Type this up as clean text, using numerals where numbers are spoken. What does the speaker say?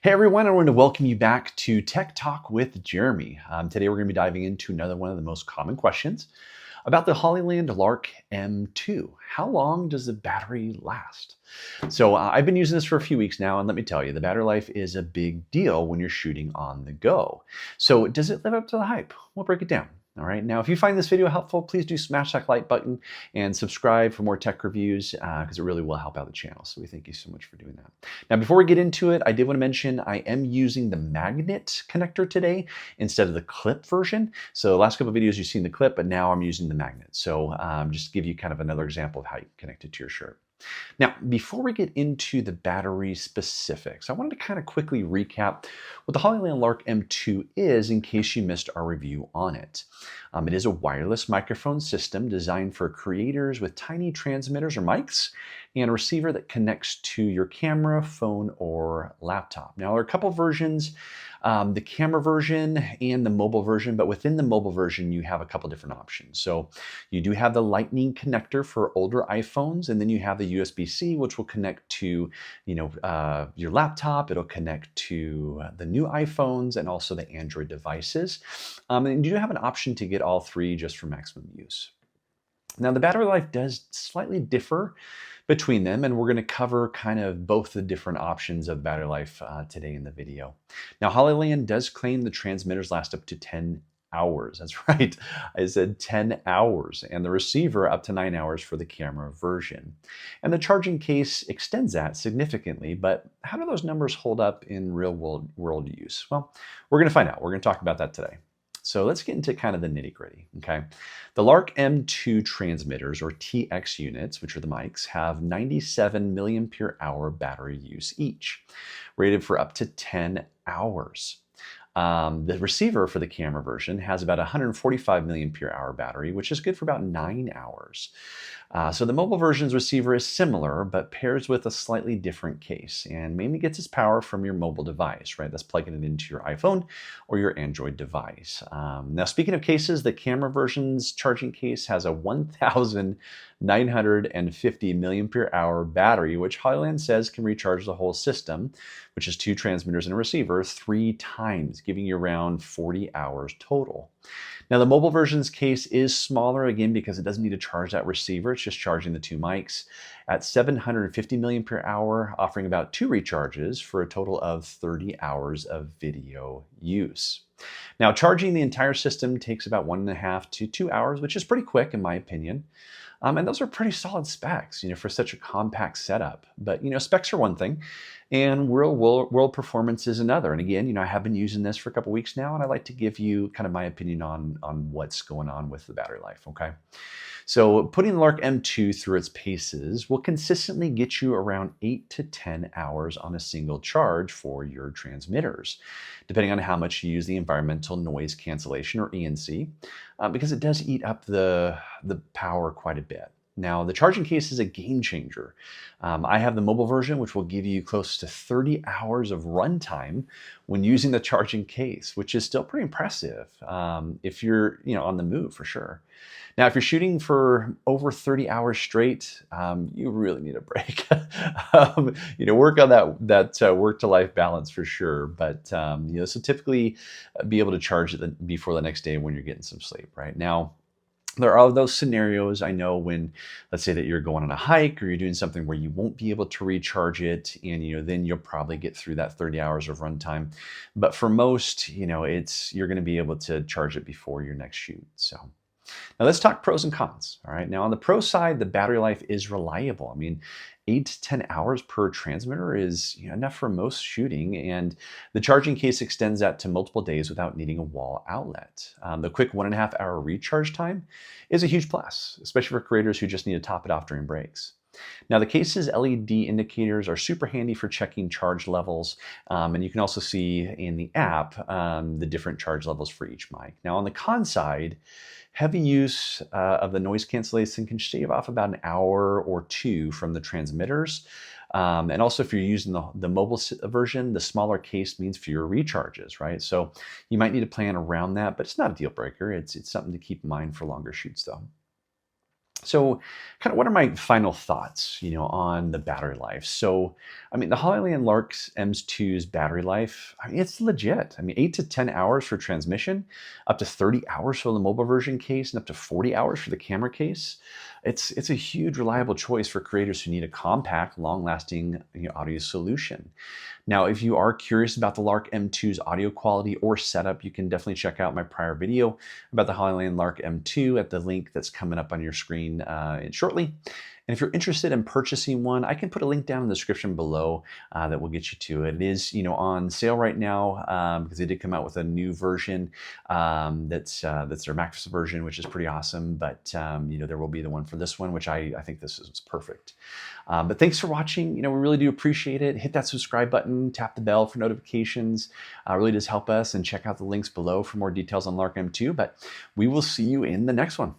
Hey everyone, I want to welcome you back to Tech Talk with Jeremy. Today we're going to be diving into another one of the most common questions about the Hollyland Lark M2. How long does the battery last? I've been using this for a few weeks now, and let me tell you, the battery life is a big deal when you're shooting on the go. So does it live up to the hype? We'll break it down. All right, now if you find this video helpful, please do smash that like button and subscribe for more tech reviews because it really will help out the channel. So we thank you so much for doing that. Now, before we get into it, I did want to mention I am using the magnet connector today instead of the clip version. So the last couple of videos you've seen the clip, but now I'm using the magnet. So just to give you kind of another example of how you can connect it to your shirt. Now, before we get into the battery specifics, I wanted to kind of quickly recap what the Hollyland Lark M2 is in case you missed our review on it. It is a wireless microphone system designed for creators with tiny transmitters or mics and a receiver that connects to your camera, phone, or laptop. Now, there are a couple versions, the camera version and the mobile version, but within the mobile version, you have a couple different options. So you do have the Lightning connector for older iPhones, and then you have the USB-C, which will connect to, your laptop. It'll connect to the new iPhones and also the Android devices. And you do have an option to get all three just for maximum use. Now, the battery life does slightly differ between them, and we're going to cover kind of both the different options of battery life today in the video. Now, Hollyland does claim the transmitters last up to 10 hours. That's right, I said 10 hours, and the receiver up to 9 hours for the camera version. And the charging case extends that significantly, but how do those numbers hold up in real world use? Well, we're going to find out. We're going to talk about that today. So let's get into kind of the nitty gritty, okay? The Lark M2 transmitters, or TX units, which are the mics, have 97 milliampere hour battery use each, rated for up to 10 hours. The receiver for the camera version has about 145 milliampere hour battery, which is good for about 9 hours. So the mobile version's receiver is similar, but pairs with a slightly different case and mainly gets its power from your mobile device, right? That's plugging it into your iPhone or your Android device. Now, speaking of cases, the camera version's charging case has a 1,950 milliampere hour battery, which Hollyland says can recharge the whole system, which is 2 transmitters and a receiver, 3 times, giving you around 40 hours total. Now, the mobile version's case is smaller, again, because it doesn't need to charge that receiver. It's just charging the 2 mics at 750 milliampere hour, offering about 2 recharges for a total of 30 hours of video use. Now, charging the entire system takes about 1.5 to 2 hours, which is pretty quick in my opinion. And those are pretty solid specs, for such a compact setup. But, specs are one thing, and world performance is another. And again, I have been using this for a couple weeks now, and I like to give you kind of my opinion on what's going on with the battery life, okay? So putting the Lark M2 through its paces will consistently get you around 8 to 10 hours on a single charge for your transmitters, depending on how much you use the environmental noise cancellation, or ENC, because it does eat up the power quite a bit. Now, the charging case is a game changer. I have the mobile version, which will give you close to 30 hours of runtime when using the charging case, which is still pretty impressive if you're on the move for sure. Now, if you're shooting for over 30 hours straight, you really need a break. Work on that work-to-life balance for sure. But so typically be able to charge it before the next day when you're getting some sleep. Right now, there are those scenarios, I know, when, let's say that you're going on a hike or you're doing something where you won't be able to recharge it, and then you'll probably get through that 30 hours of runtime. But for most, you're going to be able to charge it before your next shoot. So now let's talk pros and cons. All right. Now, on the pro side, the battery life is reliable. I mean, 8 to 10 hours per transmitter is enough for most shooting, and the charging case extends that to multiple days without needing a wall outlet. The quick 1.5 hour recharge time is a huge plus, especially for creators who just need to top it off during breaks. Now, the case's LED indicators are super handy for checking charge levels, and you can also see in the app the different charge levels for each mic. Now, on the con side, heavy use of the noise cancellation can shave off about an hour or 2 from the transmitters. And also, if you're using the mobile version, the smaller case means fewer recharges, right? So you might need to plan around that, but it's not a deal breaker. It's something to keep in mind for longer shoots, though. So, kind of what are my final thoughts, on the battery life? So, I mean, the Hollyland Lark M2's battery life, I mean, it's legit. I mean, 8 to 10 hours for transmission, up to 30 hours for the mobile version case, and up to 40 hours for the camera case. It's a huge, reliable choice for creators who need a compact, long-lasting audio solution. Now, if you are curious about the Lark M2's audio quality or setup, you can definitely check out my prior video about the Hollyland Lark M2 at the link that's coming up on your screen shortly. And if you're interested in purchasing one, I can put a link down in the description below that will get you to it. It is, on sale right now because they did come out with a new version that's their max version, which is pretty awesome. But there will be the one for this one, which I think this is perfect. But thanks for watching. We really do appreciate it. Hit that subscribe button, tap the bell for notifications. Really does help us. And check out the links below for more details on Lark M2. But we will see you in the next one.